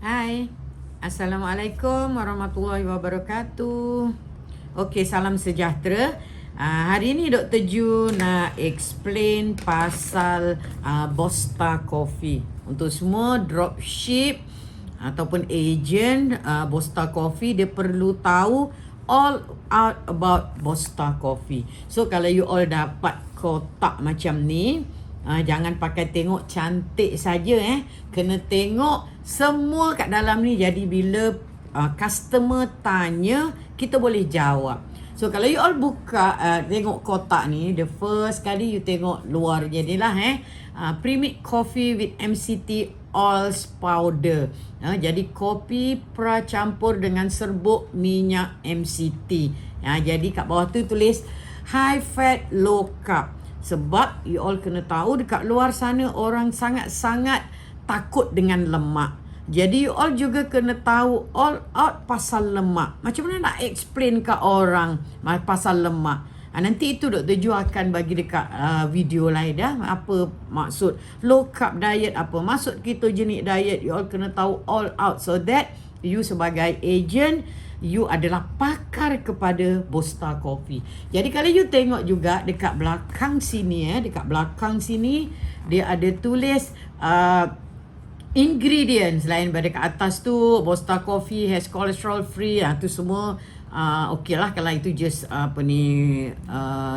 Hai, Assalamualaikum warahmatullahi wabarakatuh. Okey, salam sejahtera. Hari ni Dr. Ju nak explain pasal Bosta Coffee. Untuk semua dropship ataupun agent Bosta Coffee, dia perlu tahu all out about Bosta Coffee. So kalau you all dapat kotak macam ni, jangan pakai tengok cantik saja kena tengok semua kat dalam ni. Jadi bila customer tanya, kita boleh jawab. So kalau you all buka tengok kotak ni, the first kali you tengok luarnya ni lah Premix Coffee with MCT oils powder. Jadi kopi campur dengan serbuk minyak MCT. Jadi kat bawah tu tulis high fat low carb. Sebab you all kena tahu dekat luar sana orang sangat-sangat takut dengan lemak. Jadi you all juga kena tahu all out pasal lemak. Macam mana nak explain kat orang pasal lemak? Nanti itu Dr. Ju akan bagi dekat video lain dah. Apa maksud low carb diet, apa maksud ketogenic diet. You all kena tahu all out so that you sebagai agent, you adalah pakar kepada Bosta Coffee. Jadi kalau you tengok juga dekat belakang sini dekat belakang sini dia ada tulis ingredients lain pada kat atas tu. Bosta Coffee has cholesterol free. Tu semua okey lah kalau itu just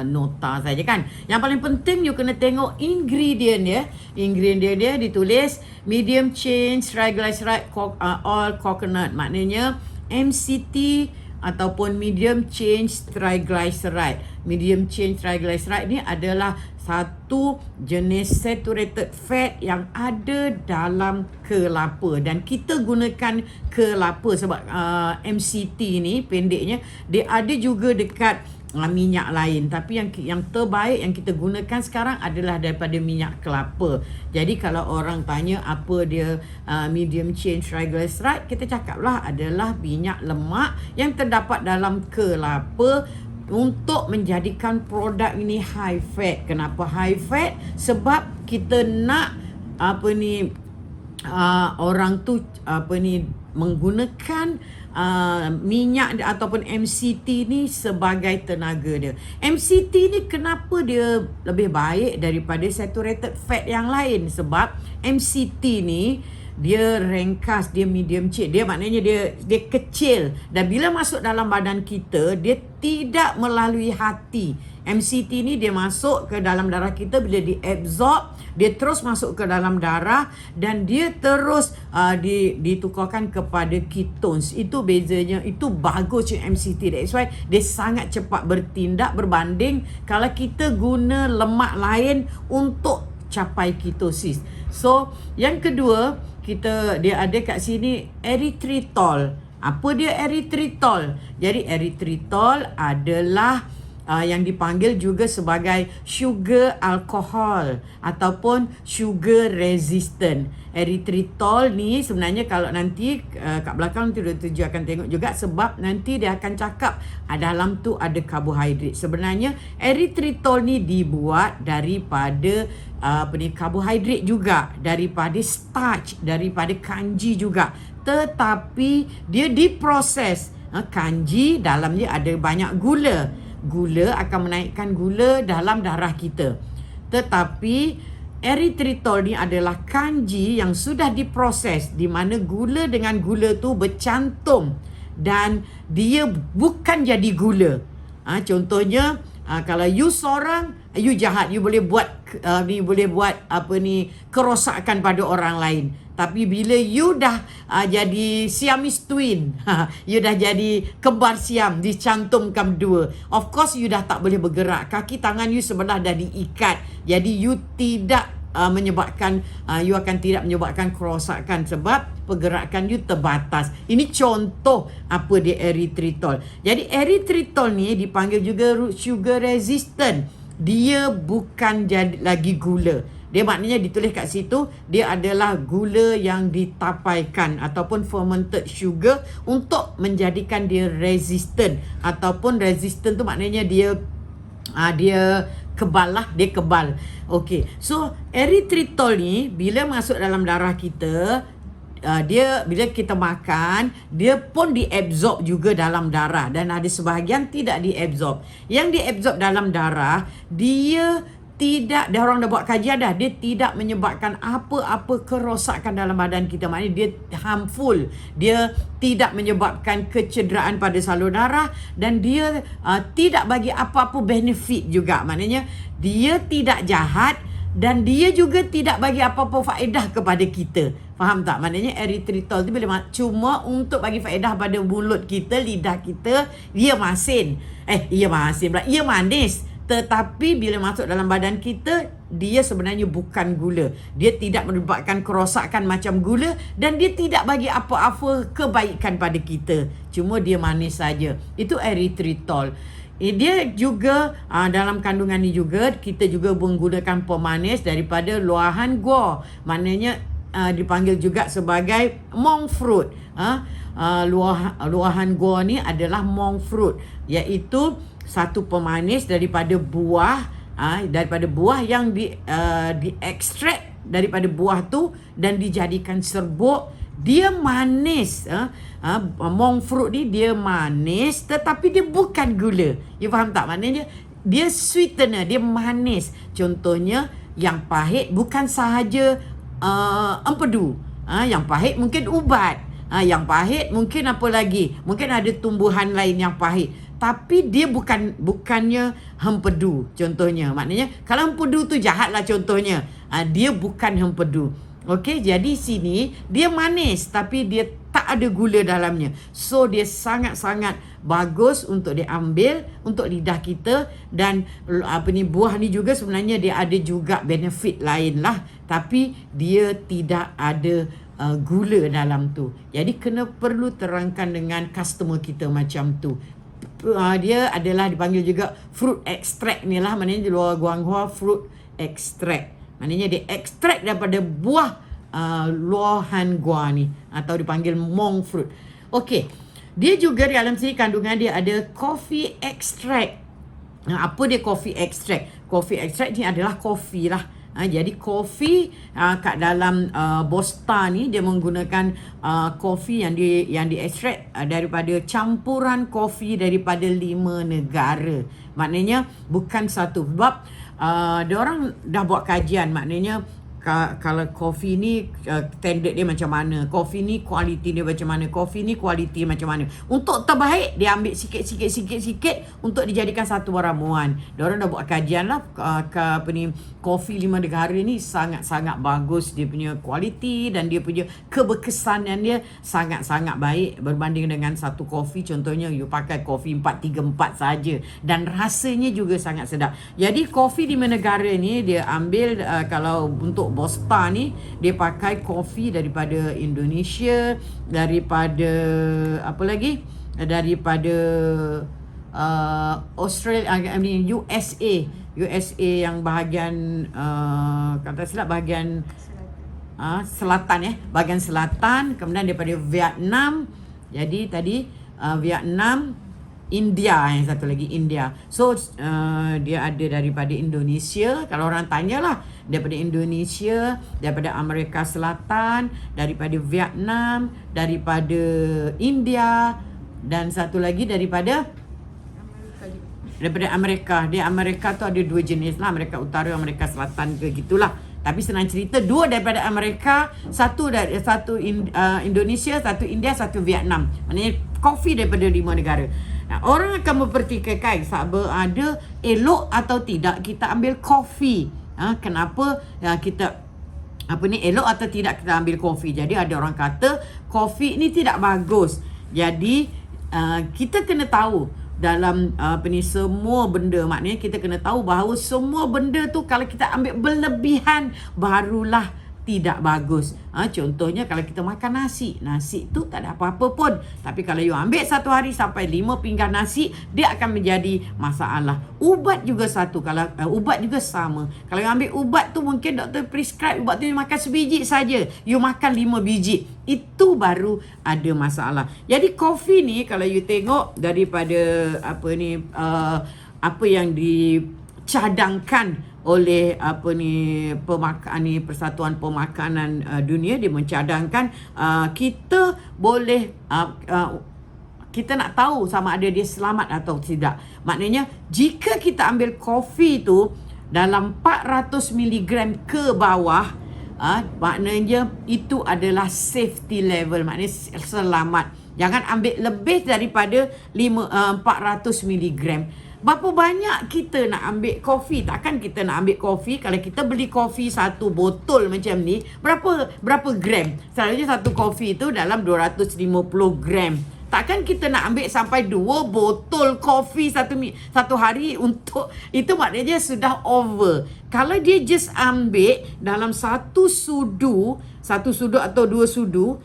nota saja kan. Yang paling penting you kena tengok ingredient Ingredient dia ditulis medium chain triglyceride oil coconut. Maknanya MCT ataupun medium chain triglyceride. Medium chain triglyceride ni adalah satu jenis saturated fat yang ada dalam kelapa, dan kita gunakan kelapa sebab MCT ni pendeknya dia ada juga dekat minyak lain, tapi yang terbaik yang kita gunakan sekarang adalah daripada minyak kelapa. Jadi kalau orang tanya apa dia medium chain triglyceride, kita cakaplah adalah minyak lemak yang terdapat dalam kelapa untuk menjadikan produk ini high fat. Kenapa high fat? Sebab kita nak orang tu menggunakan minyak ataupun MCT ni sebagai tenaga dia. MCT ni kenapa dia lebih baik daripada saturated fat yang lain? Sebab MCT ni dia ringkas, dia medium chain. Dia maknanya dia kecil, dan bila masuk dalam badan kita, dia tidak melalui hati. MCT ni dia masuk ke dalam darah kita, bila diabsorb, dia terus masuk ke dalam darah dan dia terus ditukarkan kepada ketones. Itu bezanya, itu bagus MCT. That's why dia sangat cepat bertindak berbanding kalau kita guna lemak lain untuk capai ketosis. So, yang kedua, dia ada kat sini erythritol. Apa dia erythritol? Jadi erythritol adalah yang dipanggil juga sebagai sugar alcohol ataupun sugar resistant. Erythritol ni sebenarnya kalau nanti kat belakang tu Dr. Ju akan tengok juga, sebab nanti dia akan cakap dalam tu ada karbohidrat. Sebenarnya erythritol ni dibuat daripada karbohidrat juga, daripada starch, daripada kanji juga. Tetapi dia diproses. Kanji dalamnya ada banyak gula. Gula akan menaikkan gula dalam darah kita. Tetapi erythritol ni adalah kanji yang sudah diproses, di mana gula dengan gula tu bercantum dan dia bukan jadi gula. Contohnya kalau you seorang, you jahat, you boleh buat kerosakan pada orang lain. Tapi bila you dah jadi Siamese twin, you dah jadi kembar Siam, dicantumkan dua, of course you dah tak boleh bergerak. Kaki tangan you sebelah dah diikat. Jadi you tidak you akan tidak menyebabkan kerosakan sebab pergerakan you terbatas. Ini contoh apa dia erythritol. Jadi erythritol ni dipanggil juga sugar resistant. Dia bukan jadi lagi gula. Dia maknanya ditulis kat situ, dia adalah gula yang ditapaikan ataupun fermented sugar untuk menjadikan dia resistant. Ataupun resistant tu maknanya dia kebal lah, dia kebal. Okey. So erythritol ni bila masuk dalam darah kita, dia bila kita makan, dia pun diabsorb juga dalam darah, dan ada sebahagian tidak diabsorb. Yang diabsorb dalam darah, dia orang dah buat kajian dah, dia tidak menyebabkan apa-apa kerosakan dalam badan kita. Maknanya dia harmful, dia tidak menyebabkan kecederaan pada salur darah, dan dia tidak bagi apa-apa benefit juga. Maknanya dia tidak jahat, dan dia juga tidak bagi apa-apa faedah kepada kita. Faham tak? Maknanya erythritol tu boleh cuma untuk bagi faedah pada mulut kita, lidah kita. Ia masin. Ia masin pula. Ia manis. Tetapi bila masuk dalam badan kita, dia sebenarnya bukan gula. Dia tidak menyebabkan kerosakan macam gula, dan dia tidak bagi apa-apa kebaikan pada kita. Cuma dia manis saja. Itu erythritol. Dia juga dalam kandungan ni juga kita juga menggunakan pemanis daripada luahan gua. Maknanya dipanggil juga sebagai monk fruit. Luahan gua ni adalah monk fruit, iaitu satu pemanis daripada buah, yang diekstrak daripada buah tu dan dijadikan serbuk. Dia manis. Monk fruit ni dia manis, tetapi dia bukan gula. You faham tak? Maknanya dia sweetener, dia manis. Contohnya yang pahit bukan sahaja empedu. Yang pahit mungkin ubat. Yang pahit mungkin apa lagi? Mungkin ada tumbuhan lain yang pahit. Tapi dia bukannya hempedu contohnya. Maknanya kalau hempedu tu jahat lah contohnya. Dia bukan hempedu. Okey, jadi sini dia manis tapi dia tak ada gula dalamnya. So dia sangat-sangat bagus untuk diambil untuk lidah kita. Dan buah ni juga sebenarnya dia ada juga benefit lain lah, tapi dia tidak ada gula dalam tu. Jadi perlu terangkan dengan customer kita macam tu. Dia adalah dipanggil juga fruit extract ni lah. Maknanya di luar Guanghua fruit extract. Maknanya dia ekstrak daripada buah luahan gua ni, atau dipanggil monk fruit. Okey. Dia juga dalam sini kandungan dia ada coffee extract. Apa dia coffee extract? Coffee extract ni adalah kopi lah. Jadi kopi kat dalam Bosta ni dia menggunakan kopi yang diekstrak daripada campuran kopi daripada 5 negara. Maknanya bukan satu. Sebab dia orang dah buat kajian, maknanya kalau kopi ni standard dia macam mana, kopi ni kualiti dia macam mana, kopi ni kualiti macam mana. Untuk terbaik dia ambil sikit untuk dijadikan satu ramuan. Diorang dah buat kajian lah kopi 5 negara ni sangat-sangat bagus dia punya kualiti, dan dia punya keberkesanan dia sangat-sangat baik berbanding dengan satu kopi. Contohnya you pakai kopi 434 saja, dan rasanya juga sangat sedap. Jadi kopi 5 negara ni dia ambil kalau untuk Bosta ni dia pakai kopi daripada Indonesia, daripada apa lagi, daripada Australia, USA yang bahagian kata silap bahagian selatan, bahagian selatan. Kemudian daripada Vietnam. Jadi tadi Vietnam, India, yang satu lagi India. So dia ada daripada Indonesia. Kalau orang tanyalah, daripada Indonesia, daripada Amerika Selatan, daripada Vietnam, daripada India, dan satu lagi daripada Amerika. Di Amerika tu ada 2 jenis lah, Amerika Utara, Amerika Selatan ke gitulah. Tapi senang cerita, 2 daripada Amerika, satu Indonesia, satu India, satu Vietnam. Maknanya kopi daripada 5 negara. Nah, orang akan mempertikaikan ada elok atau tidak kita ambil kopi. Kenapa kita elok atau tidak kita ambil kopi? Jadi ada orang kata kopi ni tidak bagus. Jadi kita kena tahu dalam semua benda. Maknanya kita kena tahu bahawa semua benda tu kalau kita ambil berlebihan barulah tidak bagus. Contohnya kalau kita makan nasi tu tak ada apa-apa pun. Tapi kalau you ambil satu hari sampai 5 pinggan nasi, dia akan menjadi masalah. Ubat juga satu. Kalau ubat juga sama. Kalau you ambil ubat tu mungkin doktor prescribe ubat tu you makan sebiji saja. You makan 5 biji. Itu baru ada masalah. Jadi kopi ni kalau you tengok daripada apa yang dicadangkan oleh Persatuan Pemakanan Dunia. Dia mencadangkan kita boleh kita nak tahu sama ada dia selamat atau tidak. Maknanya jika kita ambil kopi tu dalam 400 mg ke bawah, maknanya itu adalah safety level, maknanya selamat. Jangan ambil lebih daripada 400 mg. Berapa banyak kita nak ambil kopi? Takkan kita nak ambil kopi, kalau kita beli kopi satu botol macam ni, berapa gram? Selalunya satu kopi tu dalam 250 gram. Takkan kita nak ambil sampai 2 botol kopi satu hari untuk itu, maknanya sudah over. Kalau dia just ambil dalam satu sudu atau 2 sudu,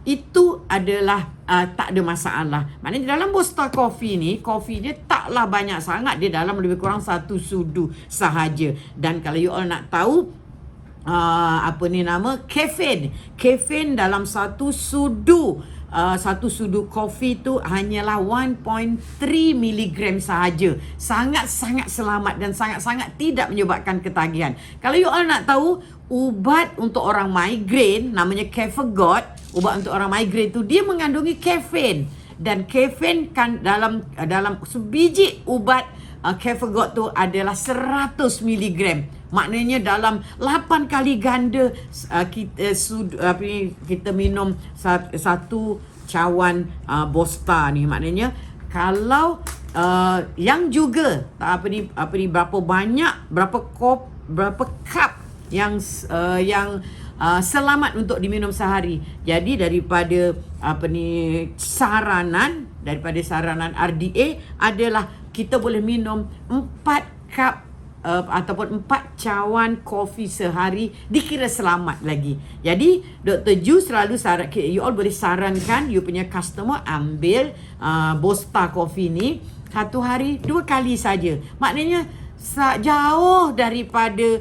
itu adalah tak ada masalah. Maknanya dalam Bosta Coffee ni, kopi dia taklah banyak sangat, dia dalam lebih kurang 1 sudu sahaja. Dan kalau you all nak tahu Caffeine dalam satu sudu kopi tu hanyalah 1.3 mg sahaja. Sangat-sangat selamat dan sangat-sangat tidak menyebabkan ketagihan. Kalau you all nak tahu, ubat untuk orang migraine namanya Cefagod. Ubat untuk orang migraine tu dia mengandungi kafein, dan kafein kan dalam sebiji ubat Cefagod tu adalah 100 mg. Maknanya dalam 8 kali ganda kita minum satu cawan Bosta ni. Maknanya kalau yang juga berapa cup yang selamat untuk diminum sehari. Jadi daripada saranan RDA adalah kita boleh minum 4 cup ataupun 4 cawan kopi sehari, dikira selamat lagi. Jadi Dr. Ju selalu you all boleh sarankan you punya customer ambil Bosta Coffee ni satu hari 2 kali saja. Maknanya jauh daripada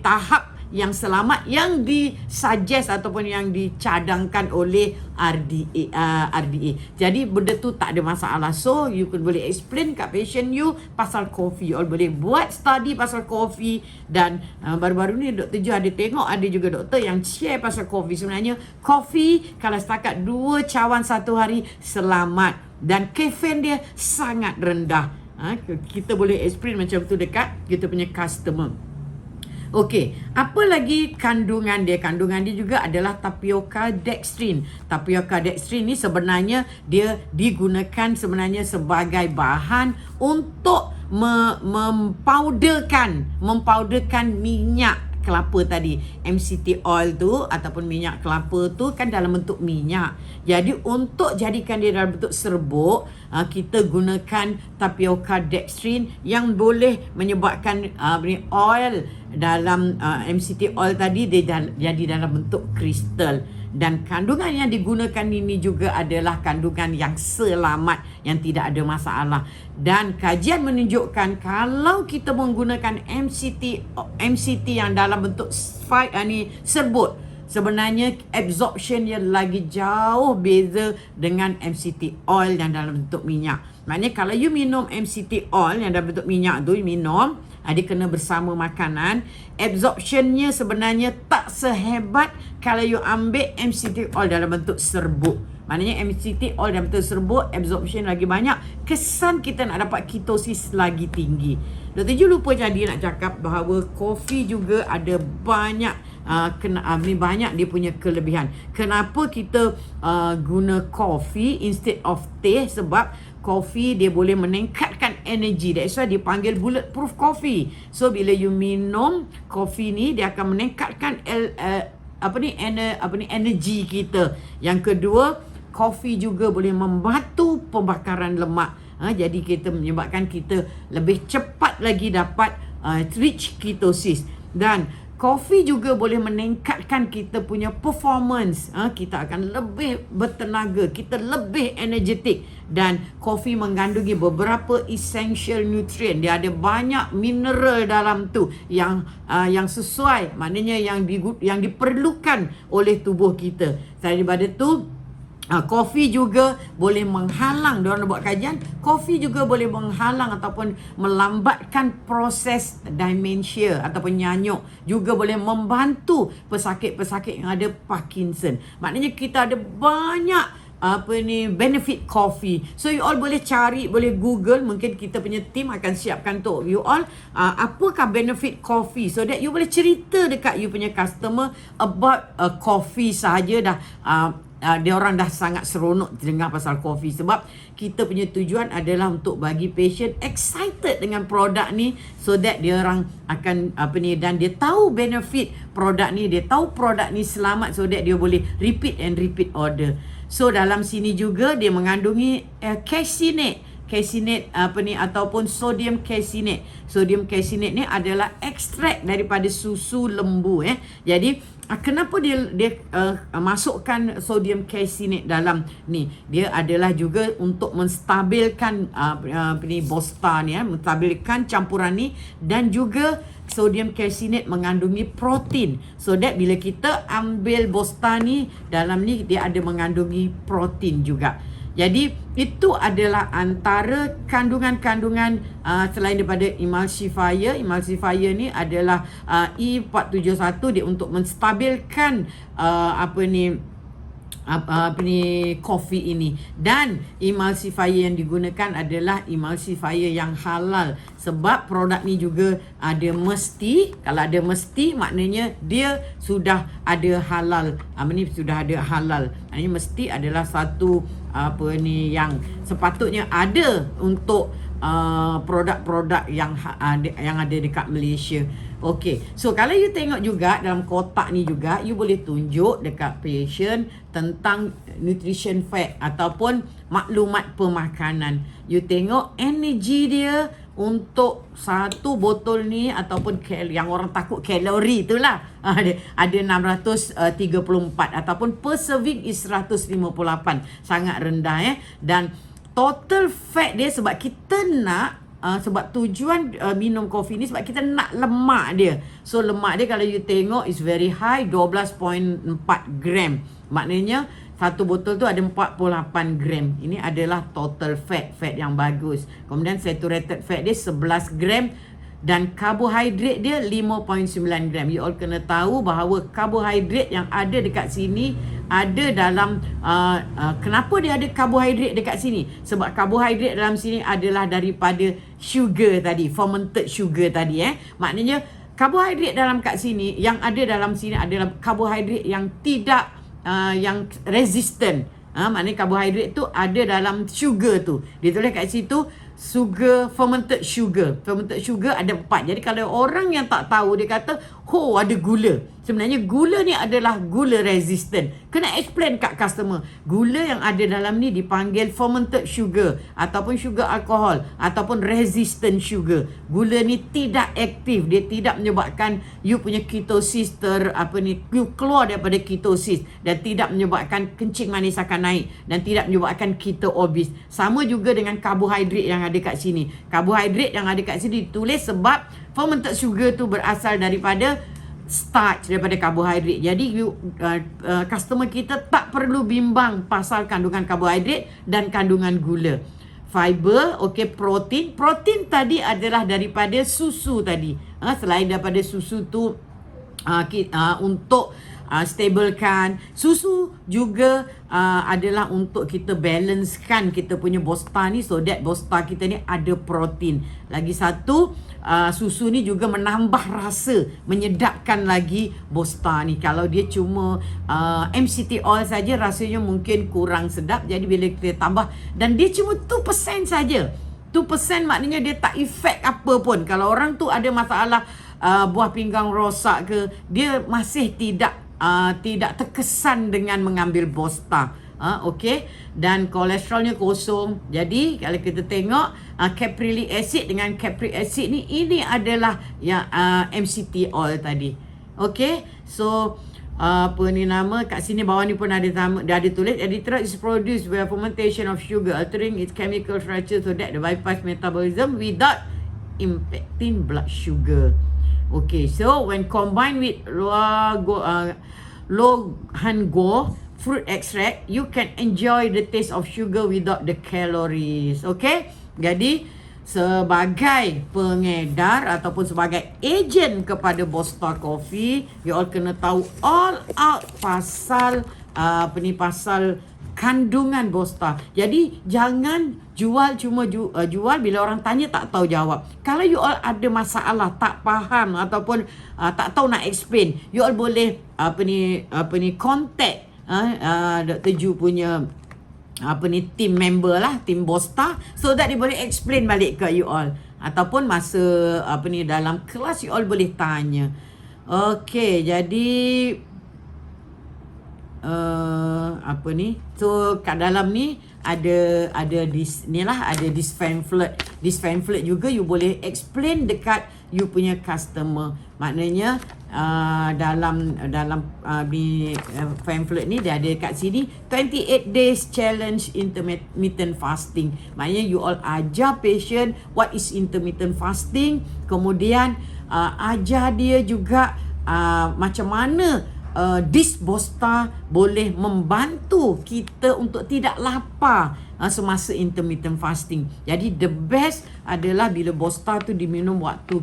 tahap yang selamat yang disuggest ataupun yang dicadangkan oleh RDA. Jadi benda tu tak ada masalah. So you boleh explain kat patient you pasal kopi. You all boleh buat study pasal kopi. Dan baru-baru ni Dr. Ju ada tengok, ada juga doktor yang share pasal kopi. Sebenarnya kopi kalau setakat 2 cawan satu hari selamat, dan kafein dia sangat rendah. Kita boleh explain macam tu dekat kita punya customer. Okey, apa lagi kandungan dia? Kandungan dia juga adalah tapioca dextrin. Tapioca dextrin ni sebenarnya dia digunakan sebenarnya sebagai bahan untuk mempauderkan minyak kelapa tadi. MCT oil tu ataupun minyak kelapa tu kan dalam bentuk minyak. Jadi untuk jadikan dia dalam bentuk serbuk, kita gunakan tapioca dextrin yang boleh menyebabkan oil dalam MCT oil tadi dia jadi dalam bentuk kristal. Dan kandungan yang digunakan ini juga adalah kandungan yang selamat, yang tidak ada masalah. Dan kajian menunjukkan kalau kita menggunakan MCT yang dalam bentuk serbuk, sebenarnya absorptionnya lagi jauh beza dengan MCT oil yang dalam bentuk minyak. Maknanya kalau you minum MCT oil yang dalam bentuk minyak tu, you minum, dia kena bersama makanan, absorptionnya sebenarnya tak sehebat kalau you ambil MCT oil dalam bentuk serbuk. Maknanya MCT oil dalam bentuk serbuk, absorption lagi banyak, kesan kita nak dapat ketosis lagi tinggi. Dr. Ju lupa jadi nak cakap bahawa kopi juga ada banyak banyak dia punya kelebihan. Kenapa kita guna kopi instead of teh? Sebab kopi dia boleh meningkatkan energi. That's why dipanggil bulletproof coffee. So bila you minum kopi ni, dia akan meningkatkan energi kita. Yang kedua, kopi juga boleh membantu pembakaran lemak. Jadi kita menyebabkan kita lebih cepat lagi dapat reach ketosis. Dan kopi juga boleh meningkatkan kita punya performance. Kita akan lebih bertenaga, kita lebih energetik. Dan kopi mengandungi beberapa essential nutrient. Dia ada banyak mineral dalam tu yang sesuai, maknanya yang diperlukan oleh tubuh kita. Daripada tu, Kopi juga boleh menghalang, diorang buat kajian, kopi juga boleh menghalang ataupun melambatkan proses dementia ataupun nyanyuk, juga boleh membantu pesakit-pesakit yang ada Parkinson. Maknanya kita ada banyak benefit coffee. So you all boleh cari, boleh google, mungkin kita punya team akan siapkan untuk you all apakah benefit coffee, so that you boleh cerita dekat you punya customer about coffee sahaja dah dia orang dah sangat seronok dengar pasal kopi, sebab kita punya tujuan adalah untuk bagi patient excited dengan produk ni, so that dia orang akan dan dia tahu benefit produk ni, dia tahu produk ni selamat, so that dia boleh repeat and repeat order. So dalam sini juga dia mengandungi caseinate ataupun sodium caseinate. Sodium caseinate ni adalah ekstrak daripada susu lembu Jadi kenapa dia masukkan sodium caseinate dalam ni? Dia adalah juga untuk menstabilkan bosta ni menstabilkan campuran ni, dan juga sodium caseinate mengandungi protein, so that bila kita ambil bosta ni, dalam ni dia ada mengandungi protein juga. Jadi itu adalah antara kandungan-kandungan selain daripada emulsifier. Emulsifier ni adalah E471, dia untuk menstabilkan kopi ini. Dan emulsifier yang digunakan adalah emulsifier yang halal, sebab produk ni juga ada mesti. Kalau ada mesti, maknanya dia sudah ada halal. Sudah ada halal. Maknanya mesti adalah satu yang sepatutnya ada untuk produk-produk yang ada dekat Malaysia. Okey, so kalau you tengok juga dalam kotak ni juga, you boleh tunjuk dekat patient tentang nutrition fact ataupun maklumat pemakanan. You tengok energy dia untuk satu botol ni, ataupun yang orang takut kalori itulah, ada 634, ataupun per serving is 158, sangat rendah dan total fat dia, sebab kita nak sebab tujuan minum kopi ni sebab kita nak lemak dia. So lemak dia kalau you tengok is very high, 12.4 gram. Maknanya satu botol tu ada 48 gram. Ini adalah total fat yang bagus. Kemudian saturated fat dia 11 gram, dan karbohidrat dia 5.9 gram. You all kena tahu bahawa karbohidrat yang ada dekat sini ada dalam kenapa dia ada karbohidrat dekat sini? Sebab karbohidrat dalam sini adalah daripada sugar tadi, fermented sugar tadi Maknanya karbohidrat dalam kat sini, yang ada dalam sini adalah karbohidrat yang tidak yang resistant. Maknanya karbohidrat tu ada dalam sugar tu. Dia tulis kat situ sugar, fermented sugar. Fermented sugar ada 4. Jadi kalau orang yang tak tahu, dia kata, ada gula. Sebenarnya gula ni adalah gula resistant. Kena explain kat customer. Gula yang ada dalam ni dipanggil fermented sugar, ataupun sugar alkohol, ataupun resistant sugar. Gula ni tidak aktif. Dia tidak menyebabkan you punya ketosis you keluar daripada ketosis, dan tidak menyebabkan kencing manis akan naik, dan tidak menyebabkan kita obes. Sama juga dengan karbohidrat yang ada kat sini. Karbohidrat yang ada kat sini ditulis sebab fermented sugar tu berasal daripada starch, daripada karbohidrat. Jadi customer kita tak perlu bimbang pasal kandungan karbohidrat dan kandungan gula. Fiber, protein. Protein tadi adalah daripada susu tadi. Selain daripada susu tu untuk stablekan. Susu juga adalah untuk kita balancekan kita punya bosta ni, so that bosta kita ni ada protein. Lagi satu, susu ni juga menambah rasa, menyedapkan lagi bosta ni. Kalau dia cuma MCT oil saja, rasanya mungkin kurang sedap. Jadi bila kita tambah, dan dia cuma 2% saja. 2% maknanya dia tak efek apa pun. Kalau orang tu ada masalah buah pinggang rosak ke, dia masih tidak terkesan dengan mengambil bosta. Dan kolesterolnya kosong. Jadi kalau kita tengok caprylic acid dengan capric acid ni, ini adalah yang MCT oil tadi. So kat sini bawah ni pun ada tulis, erythritol is produced by fermentation of sugar, altering its chemical structure so that the bypass metabolism without impacting blood sugar. So when combined with Lohango fruit extract, you can enjoy the taste of sugar without the calories. Okay? Jadi, sebagai pengedar ataupun sebagai ejen kepada Bosta Coffee, you all kena tahu all out pasal pasal kandungan Bosta. Jadi jangan jual cuma jual bila orang tanya tak tahu jawab. Kalau you all ada masalah, tak faham ataupun tak tahu nak explain, you all boleh contact Dr. Ju punya team member lah, team Bosta, so that dia boleh explain balik ke you all, ataupun masa dalam kelas you all boleh tanya. Okay, jadi so kat dalam ni ada this pamphlet. This pamphlet juga you boleh explain dekat you punya customer. Maknanya dalam pamphlet ni dia ada kat sini 28 days challenge intermittent fasting. Maknanya you all ajar patient what is intermittent fasting, kemudian ajar dia juga macam mana this Bosta boleh membantu kita untuk tidak lapar semasa intermittent fasting. Jadi the best adalah bila Bosta tu diminum waktu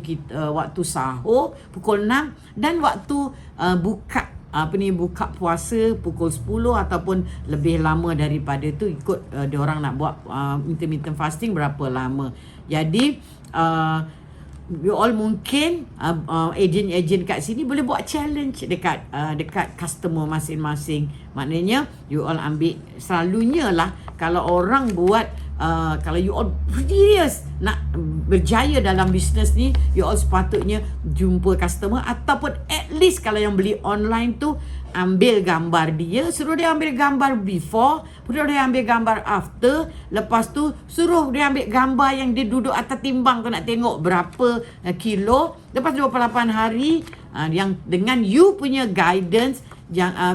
sahur pukul 6 dan waktu buka puasa pukul 10 ataupun lebih lama daripada tu, ikut dia orang nak buat intermittent fasting berapa lama. Jadi you all mungkin ejen-ejen kat sini boleh buat challenge dekat customer masing-masing. Maknanya you all ambil, selalunya lah kalau orang buat kalau you all serius nak berjaya dalam bisnes ni, you all sepatutnya jumpa customer, ataupun at least kalau yang beli online tu ambil gambar dia, suruh dia ambil gambar before, suruh dia ambil gambar after, lepas tu suruh dia ambil gambar yang dia duduk atas timbang tu nak tengok berapa kilo, lepas 28 hari yang dengan you punya guidance,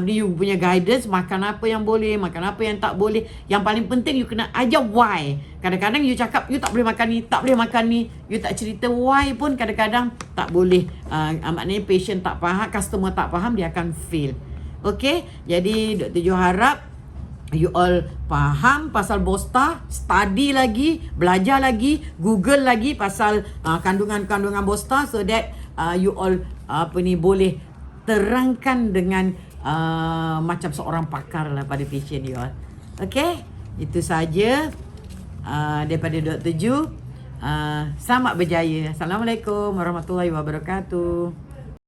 you punya guidance, makan apa yang boleh, makan apa yang tak boleh. Yang paling penting you kena ajar why. Kadang-kadang you cakap you tak boleh makan ni, tak boleh makan ni, you tak cerita why pun kadang-kadang tak boleh. Maknanya patient tak faham, customer tak faham, dia akan fail. Okay, jadi Dr. Jo harap you all faham pasal Bosta, study lagi, belajar lagi, Google lagi pasal kandungan-kandungan Bosta, so that you all boleh terangkan dengan macam seorang pakar lah pada patient you all. Okay, itu saja daripada Dr. Ju. Selamat berjaya. Assalamualaikum warahmatullahi wabarakatuh.